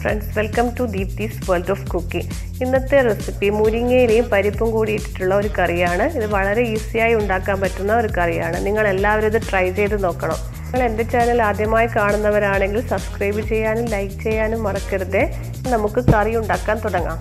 friends, welcome to Deepthi's World of Cooking. ഇന്നത്തെ recipe മുരിങ്ങയിലയും പരിപ്പും കൂടി ഇട്ടിട്ടുള്ള ഒരു കറിയാണ്. ഇത് വളരെ ഈസിയായി ഉണ്ടാക്കാൻ പറ്റുന്ന ഒരു കറിയാണ്. നിങ്ങൾ എല്ലാവരും ഇത് ട്രൈ ചെയ്ത് നോക്കണം. നിങ്ങൾ എൻ്റെ ചാനൽ ആദ്യമായി കാണുന്നവരാണെങ്കിൽ സബ്സ്ക്രൈബ് ചെയ്യാനും ലൈക്ക് ചെയ്യാനും മറക്കരുത്. നമുക്ക് കറി ഉണ്ടാക്കാൻ തുടങ്ങാം.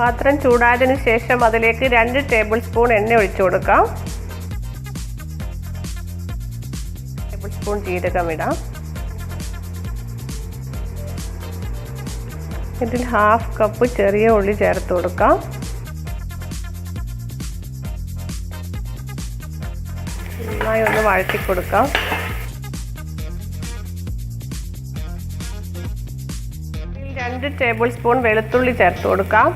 പാത്രം ചൂടായതിനു ശേഷം അതിലേക്ക് 2 ടേബിൾ സ്പൂൺ എണ്ണ ഒഴിച്ചു കൊടുക്കാം. ടേബിൾ സ്പൂൺ ജീരകം ഇടാം. ഇതിൽ 1/2 കപ്പ് ചെറിയ ഉള്ളി ചേർത്ത് കൊടുക്കാം. നന്നായി ഒന്ന് വഴറ്റി കൊടുക്കാം. 2 ടേബിൾ സ്പൂൺ വെളുത്തുള്ളി ചേർത്ത് കൊടുക്കാം.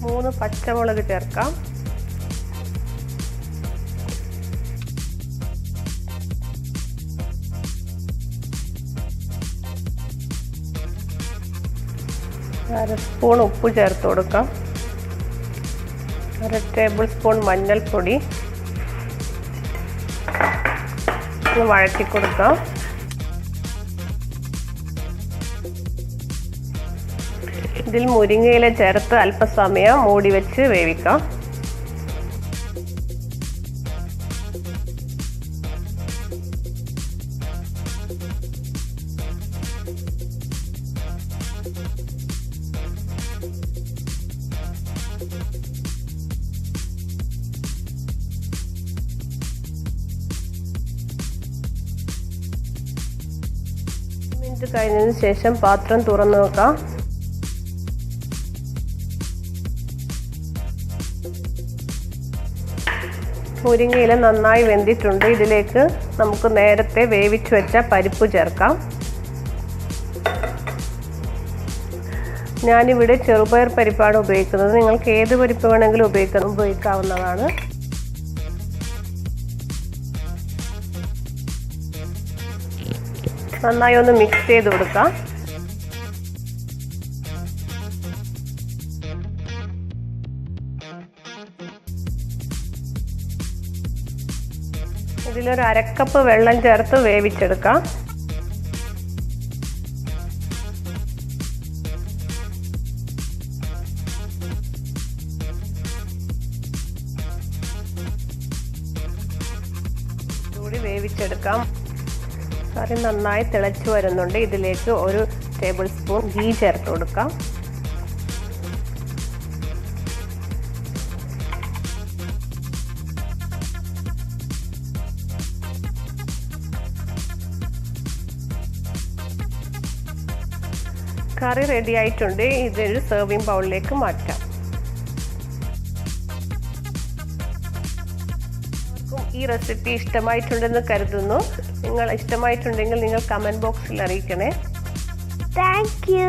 മൂന്ന് പച്ചമുളക് ചേർക്കാം. അര സ്പൂൺ ഉപ്പ് ചേർത്ത് കൊടുക്കാം. 1 ടേബിൾ സ്പൂൺ മഞ്ഞൾപ്പൊടി വഴറ്റി കൊടുക്കാം. ഇതിൽ മുരിങ്ങയില ചേർത്ത് അല്പസമയം മൂടി വെച്ച് വേവിക്കാം. മിനിറ്റ് കഴിഞ്ഞതിന് ശേഷം പാത്രം തുറന്നു നോക്കാം. മുരിങ്ങയില നന്നായി വെന്തിട്ടുണ്ട്. ഇതിലേക്ക് നമുക്ക് നേരത്തെ വേവിച്ച് വെച്ച പരിപ്പ് ചേർക്കാം. ഞാനിവിടെ ചെറുപയർ പരിപ്പാണ് ഉപയോഗിക്കുന്നത്. നിങ്ങൾക്ക് ഏത് പരിപ്പ് വേണമെങ്കിലും ഉപയോഗിക്കാവുന്നതാണ്. നന്നായി ഒന്ന് മിക്സ് ചെയ്ത് കൊടുക്കാം. ഇതിലൊരു 1/2 കപ്പ് വെള്ളം ചേർത്ത് വേവിച്ചെടുക്കാം. കൂടി വേവിച്ചെടുക്കാം. കറി നന്നായി തിളച്ചു വരുന്നുണ്ട്. ഇതിലേക്ക് 1 ടേബിൾ സ്പൂൺ ഗീ ചേർത്ത് കൊടുക്കാം. കറി റെഡി ആയിട്ടുണ്ട്. ഇതൊരു സെർവിങ് ബൗളിലേക്ക് മാറ്റാം. ഈ റെസിപ്പി ഇഷ്ടമായിട്ടുണ്ടെന്ന് കരുതുന്നു. നിങ്ങൾ ഇഷ്ടമായിട്ടുണ്ടെങ്കിൽ നിങ്ങൾ കമൻറ്റ് ബോക്സിൽ അറിയിക്കണേ. Thank you.